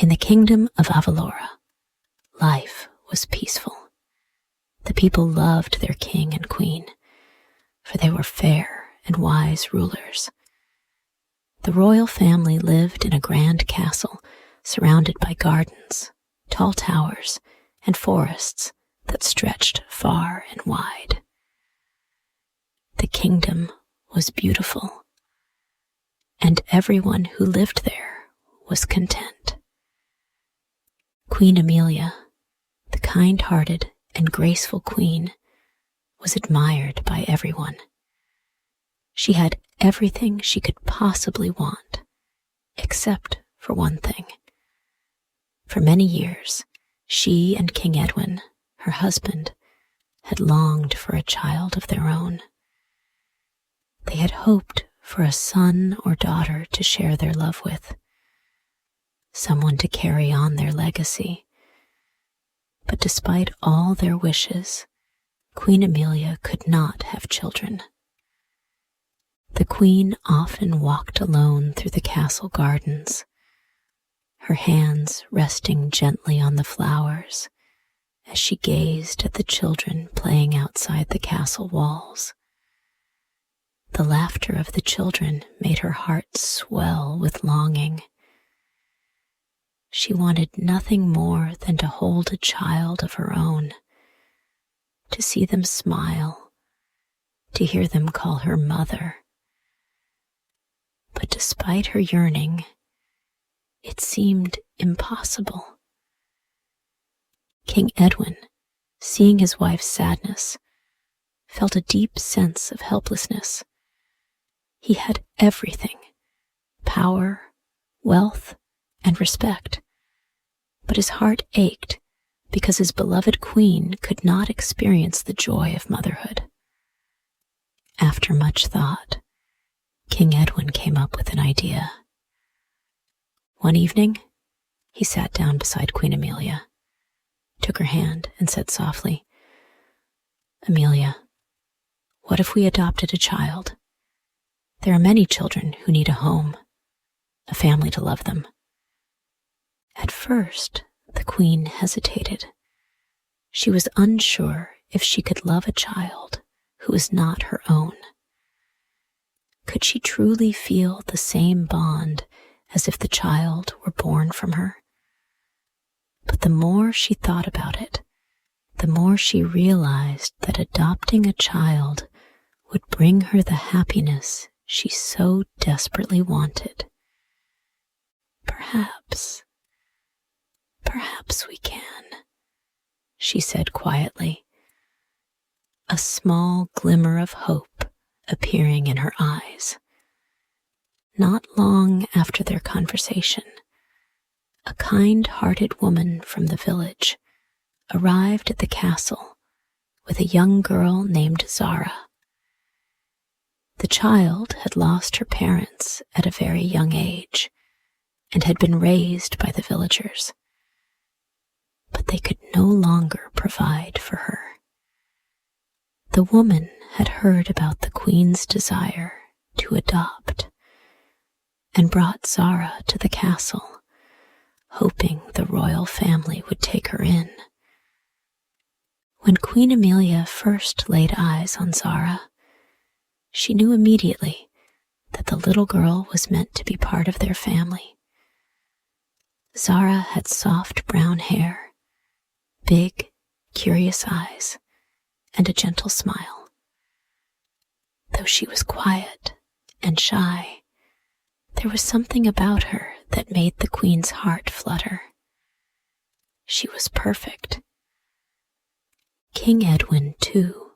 In the kingdom of Avalora, life was peaceful. The people loved their king and queen, for they were fair and wise rulers. The royal family lived in a grand castle surrounded by gardens, tall towers, and forests that stretched far and wide. The kingdom was beautiful, and everyone who lived there was content. Queen Amelia, the kind-hearted and graceful queen, was admired by everyone. She had everything she could possibly want, except for one thing. For many years, she and King Edwin, her husband, had longed for a child of their own. They had hoped for a son or daughter to share their love with, someone to carry on their legacy. But despite all their wishes, Queen Amelia could not have children. The queen often walked alone through the castle gardens, her hands resting gently on the flowers as she gazed at the children playing outside the castle walls. The laughter of the children made her heart swell with longing. She wanted nothing more than to hold a child of her own, to see them smile, to hear them call her mother. But despite her yearning, it seemed impossible. King Edwin, seeing his wife's sadness, felt a deep sense of helplessness. He had everything: power, wealth, and respect. But his heart ached because his beloved queen could not experience the joy of motherhood. After much thought, King Edwin came up with an idea. One evening, he sat down beside Queen Amelia, took her hand, and said softly, "Amelia, what if we adopted a child? There are many children who need a home, a family to love them." At first, the queen hesitated. She was unsure if she could love a child who was not her own. Could she truly feel the same bond as if the child were born from her? But the more she thought about it, the more she realized that adopting a child would bring her the happiness she so desperately wanted. Perhaps we can," she said quietly, a small glimmer of hope appearing in her eyes. Not long after their conversation, a kind-hearted woman from the village arrived at the castle with a young girl named Zara. The child had lost her parents at a very young age and had been raised by the villagers, but they could no longer provide for her. The woman had heard about the queen's desire to adopt and brought Zara to the castle, hoping the royal family would take her in. When Queen Amelia first laid eyes on Zara, she knew immediately that the little girl was meant to be part of their family. Zara had soft brown hair, big, curious eyes, and a gentle smile. Though she was quiet and shy, there was something about her that made the queen's heart flutter. She was perfect. King Edwin, too,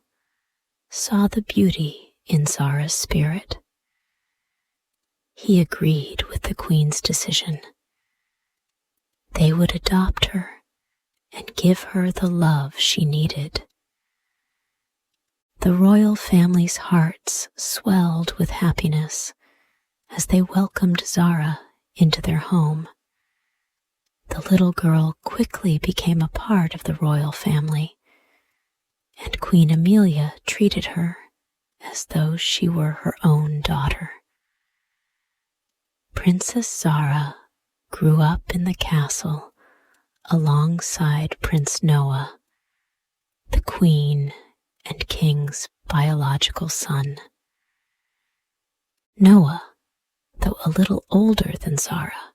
saw the beauty in Zara's spirit. He agreed with the queen's decision. They would adopt her and give her the love she needed. The royal family's hearts swelled with happiness as they welcomed Zara into their home. The little girl quickly became a part of the royal family, and Queen Amelia treated her as though she were her own daughter. Princess Zara grew up in the castle alongside Prince Noah, the Queen and King's biological son. Noah, though a little older than Zara,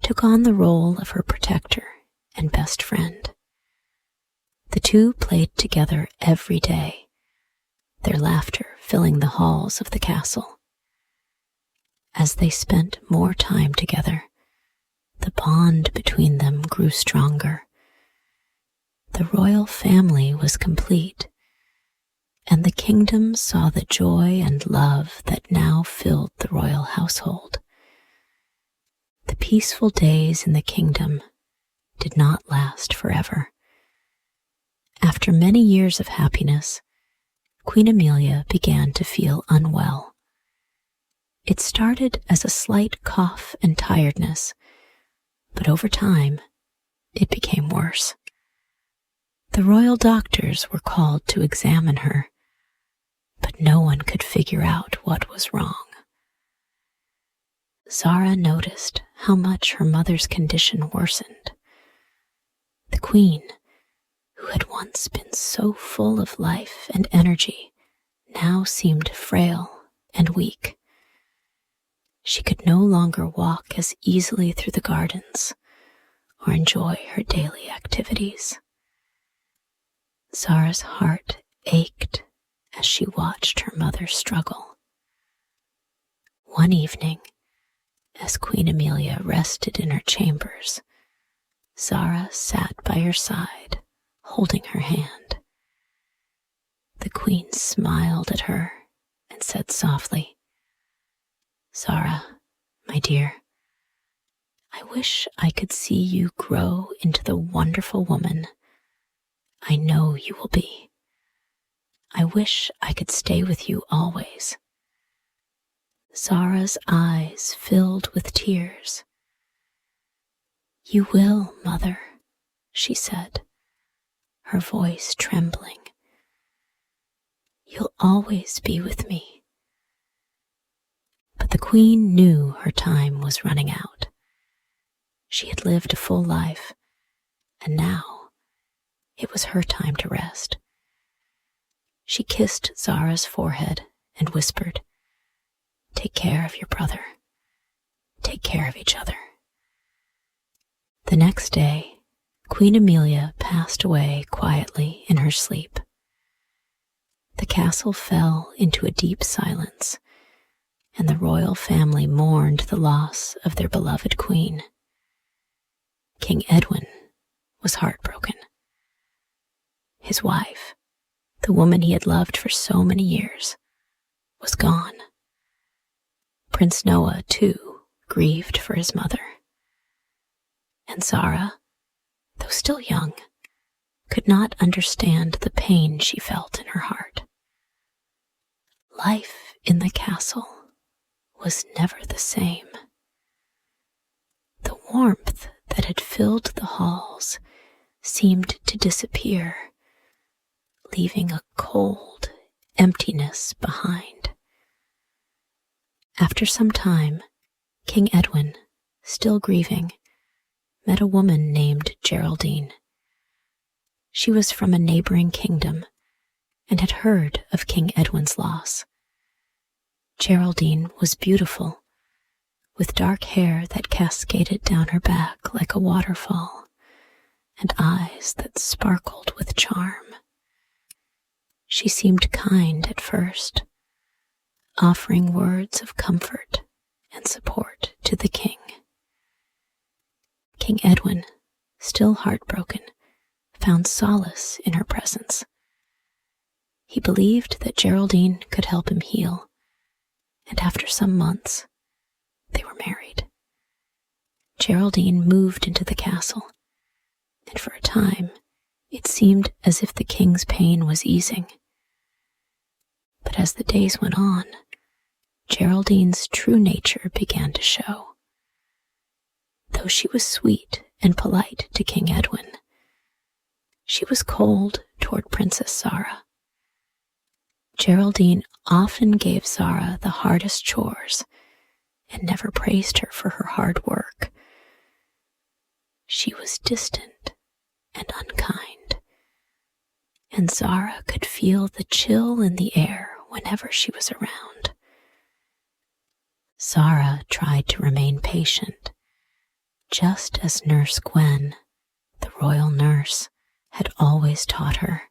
took on the role of her protector and best friend. The two played together every day, their laughter filling the halls of the castle. As they spent more time together, the bond between them grew stronger. The royal family was complete, and the kingdom saw the joy and love that now filled the royal household. The peaceful days in the kingdom did not last forever. After many years of happiness, Queen Amelia began to feel unwell. It started as a slight cough and tiredness, but over time, it became worse. The royal doctors were called to examine her, but no one could figure out what was wrong. Zara noticed how much her mother's condition worsened. The queen, who had once been so full of life and energy, now seemed frail and weak. She could no longer walk as easily through the gardens or enjoy her daily activities. Zara's heart ached as she watched her mother struggle. One evening, as Queen Amelia rested in her chambers, Zara sat by her side, holding her hand. The queen smiled at her and said softly, "Zara, my dear, I wish I could see you grow into the wonderful woman I know you will be. I wish I could stay with you always." Zara's eyes filled with tears. "You will, Mother," she said, her voice trembling. "You'll always be with me." But the queen knew her time was running out. She had lived a full life, and now it was her time to rest. She kissed Zara's forehead and whispered, "Take care of your brother. Take care of each other." The next day, Queen Amelia passed away quietly in her sleep. The castle fell into a deep silence, and the royal family mourned the loss of their beloved queen. King Edwin was heartbroken. His wife, the woman he had loved for so many years, was gone. Prince Noah, too, grieved for his mother. And Zara, though still young, could not understand the pain she felt in her heart. Life in the castle was never the same. The warmth that had filled the halls seemed to disappear, leaving a cold emptiness behind. After some time, King Edwin, still grieving, met a woman named Geraldine. She was from a neighboring kingdom and had heard of King Edwin's loss. Geraldine was beautiful, with dark hair that cascaded down her back like a waterfall, and eyes that sparkled with charm. She seemed kind at first, offering words of comfort and support to the king. King Edwin, still heartbroken, found solace in her presence. He believed that Geraldine could help him heal, and after some months, they were married. Geraldine moved into the castle, and for a time, it seemed as if the king's pain was easing. But as the days went on, Geraldine's true nature began to show. Though she was sweet and polite to King Edwin, she was cold toward Princess Zara. Geraldine often gave Zara the hardest chores and never praised her for her hard work, she was distant and unkind, and Zara could feel the chill in the air whenever she was around. Zara tried to remain patient, just as Nurse Gwen, the royal nurse, had always taught her.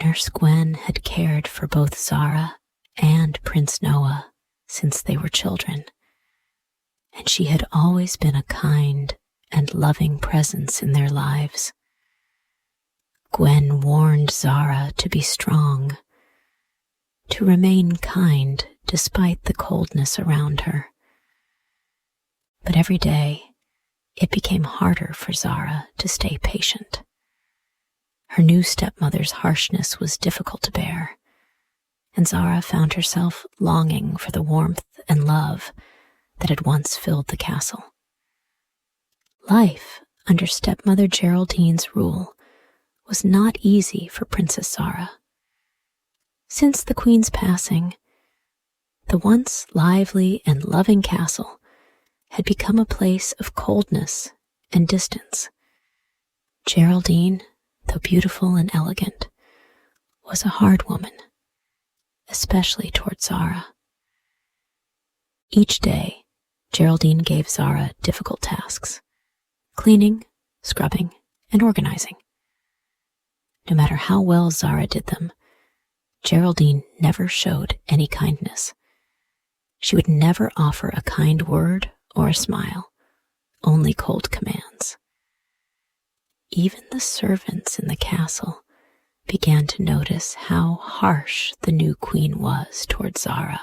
Nurse Gwen had cared for both Zara and Prince Noah since they were children, and she had always been a kind and loving presence in their lives. Gwen warned Zara to be strong, to remain kind despite the coldness around her. But every day, it became harder for Zara to stay patient. Her new stepmother's harshness was difficult to bear, and Zara found herself longing for the warmth and love that had once filled the castle. Life under stepmother Geraldine's rule was not easy for Princess Zara. Since the Queen's passing, the once lively and loving castle had become a place of coldness and distance. Geraldine, though beautiful and elegant, was a hard woman, especially toward Zara. Each day, Geraldine gave Zara difficult tasks: cleaning, scrubbing, and organizing. No matter how well Zara did them, Geraldine never showed any kindness. She would never offer a kind word or a smile, only cold commands. Even the servants in the castle began to notice how harsh the new queen was toward Zara,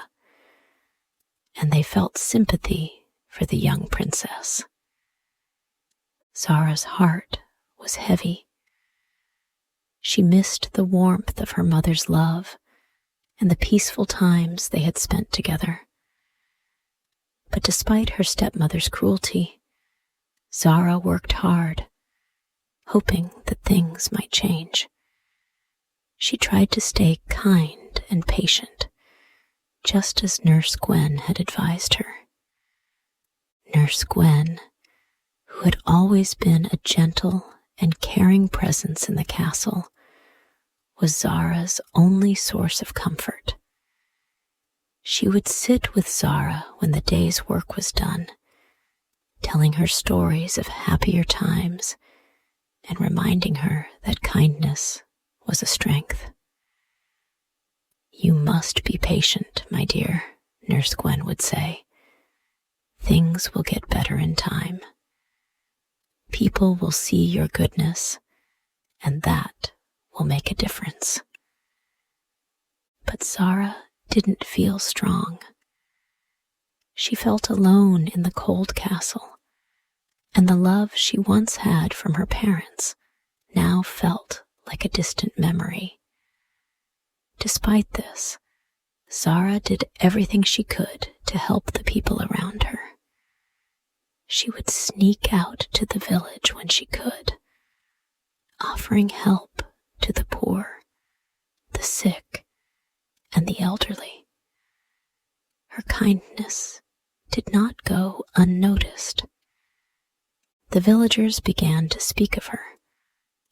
and they felt sympathy for the young princess. Zara's heart was heavy. She missed the warmth of her mother's love and the peaceful times they had spent together. But despite her stepmother's cruelty, Zara worked hard, hoping that things might change. She tried to stay kind and patient, just as Nurse Gwen had advised her. Nurse Gwen, who had always been a gentle and caring presence in the castle, was Zara's only source of comfort. She would sit with Zara when the day's work was done, telling her stories of happier times and reminding her that kindness was a strength. "You must be patient, my dear," Nurse Gwen would say. "Things will get better in time. People will see your goodness, and that will make a difference." But Zara didn't feel strong. She felt alone in the cold castle, and the love she once had from her parents now felt like a distant memory. Despite this, Zara did everything she could to help the people around her. She would sneak out to the village when she could, offering help to the poor, the sick, and the elderly. Her kindness did not go unnoticed. The villagers began to speak of her,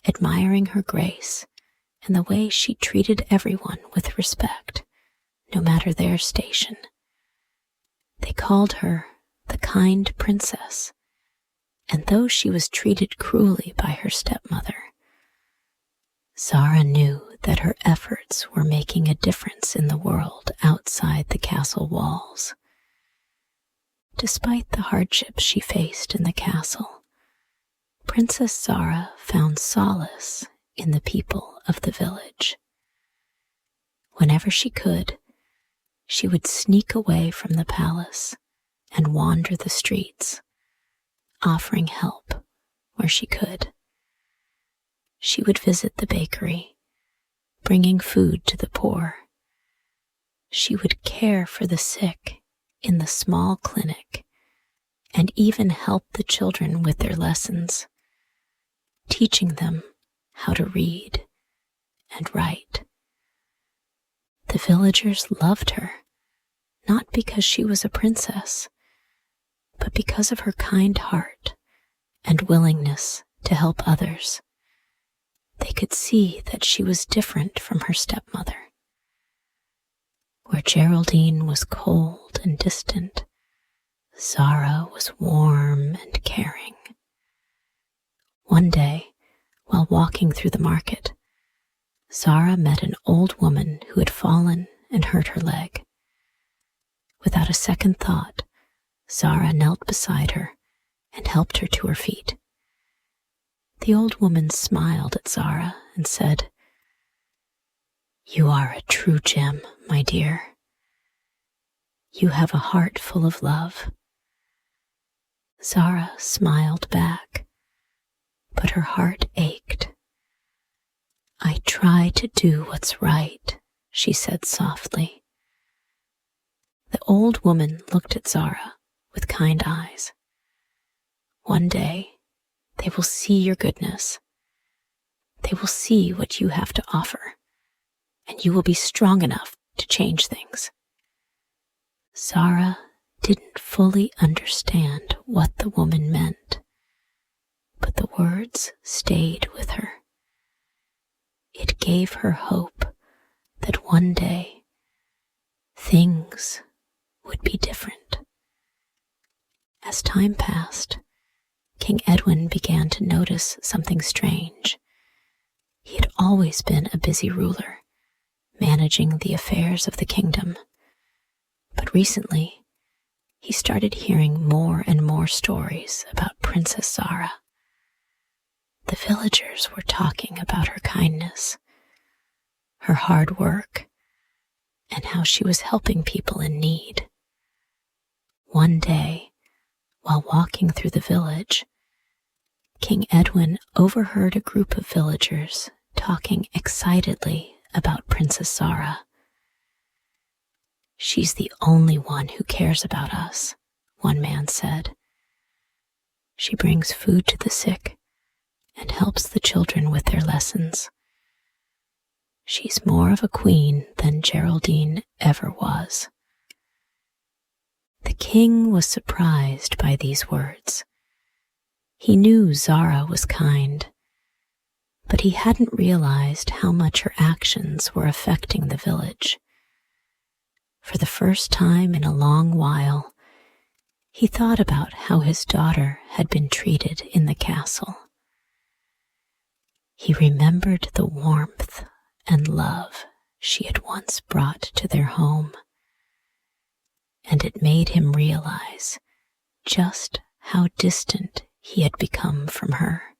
admiring her grace and the way she treated everyone with respect, no matter their station. They called her the kind princess, and though she was treated cruelly by her stepmother, Zara knew that her efforts were making a difference in the world outside the castle walls. Despite the hardships she faced in the castle, Princess Zara found solace in the people of the village. Whenever she could, she would sneak away from the palace and wander the streets, offering help where she could. She would visit the bakery, bringing food to the poor. She would care for the sick in the small clinic and even help the children with their lessons, teaching them how to read and write. The villagers loved her, not because she was a princess, but because of her kind heart and willingness to help others. They could see that she was different from her stepmother. Where Geraldine was cold and distant, Zara was warm and caring. One day, while walking through the market, Zara met an old woman who had fallen and hurt her leg. Without a second thought, Zara knelt beside her and helped her to her feet. The old woman smiled at Zara and said, "You are a true gem, my dear. You have a heart full of love." Zara smiled back, but her heart ached. "I try to do what's right," she said softly. The old woman looked at Zara with kind eyes. "One day, they will see your goodness. They will see what you have to offer, and you will be strong enough to change things." Zara didn't fully understand what the woman meant, but the words stayed with her. It gave her hope that one day things would be different. As time passed, King Edwin began to notice something strange. He had always been a busy ruler, managing the affairs of the kingdom. But recently, he started hearing more and more stories about Princess Zara. The villagers were talking about her kindness, her hard work, and how she was helping people in need. One day, while walking through the village, King Edwin overheard a group of villagers talking excitedly about Princess Zara. "She's the only one who cares about us," one man said. "She brings food to the sick and helps the children with their lessons. She's more of a queen than Geraldine ever was." The king was surprised by these words. He knew Zara was kind, but he hadn't realized how much her actions were affecting the village. For the first time in a long while, he thought about how his daughter had been treated in the castle. He remembered the warmth and love she had once brought to their home, and it made him realize just how distant he had become from her.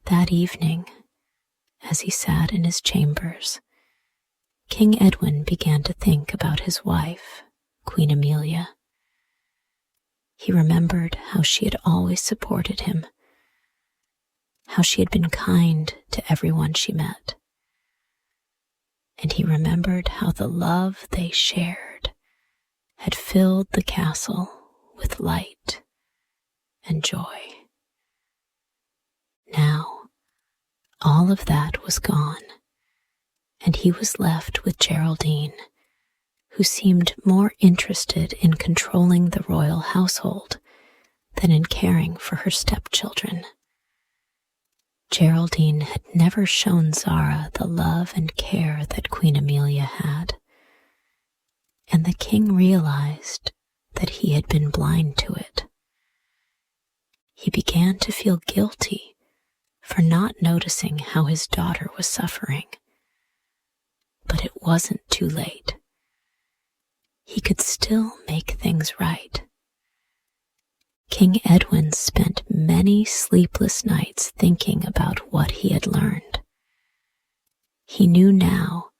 That evening, as he sat in his chambers, King Edwin began to think about his wife, Queen Amelia. He remembered how she had always supported him, how she had been kind to everyone she met. And he remembered how the love they shared had filled the castle with light and joy. Now, all of that was gone, and he was left with Geraldine, who seemed more interested in controlling the royal household than in caring for her stepchildren. Geraldine had never shown Zara the love and care that Queen Amelia had, and the king realized that he had been blind to it. He began to feel guilty for not noticing how his daughter was suffering. But it wasn't too late. He could still make things right. King Edwin spent many sleepless nights thinking about what he had learned. He knew now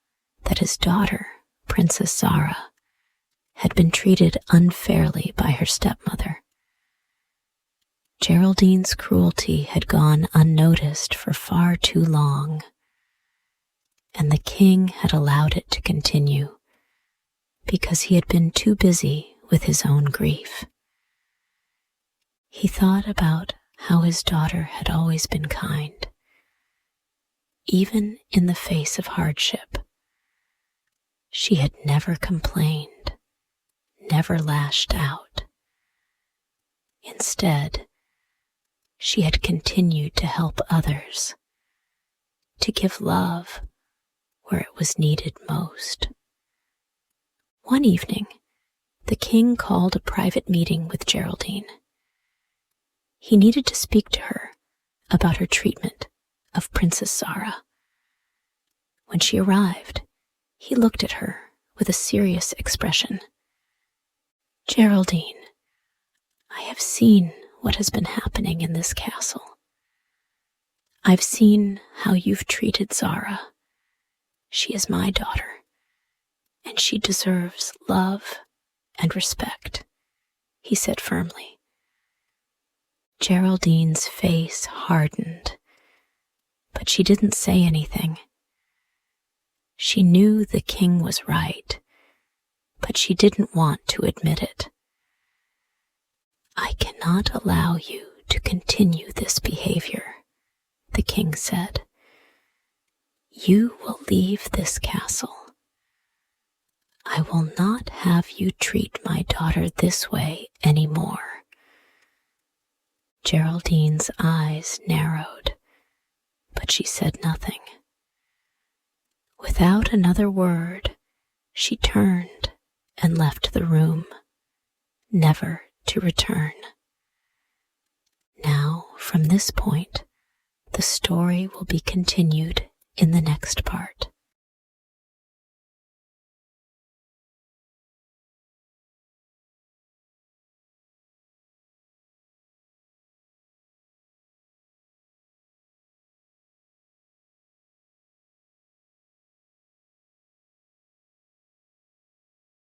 that his daughter, Princess Zara, had been treated unfairly by her stepmother. Geraldine's cruelty had gone unnoticed for far too long, and the king had allowed it to continue because he had been too busy with his own grief. He thought about how his daughter had always been kind, even in the face of hardship. She had never complained, never lashed out. Instead, she had continued to help others, to give love where it was needed most. One evening, the king called a private meeting with Geraldine. He needed to speak to her about her treatment of Princess Zara. When she arrived, he looked at her with a serious expression. "Geraldine, I have seen what has been happening in this castle. I've seen how you've treated Zara. She is my daughter, and she deserves love and respect," he said firmly. Geraldine's face hardened, but she didn't say anything. She knew the king was right, but she didn't want to admit it. "I cannot allow you to continue this behavior," the king said. "You will leave this castle. I will not have you treat my daughter this way anymore." Geraldine's eyes narrowed, but she said nothing. Without another word, she turned and left the room, never to return. Now, from this point, the story will be continued in the next part.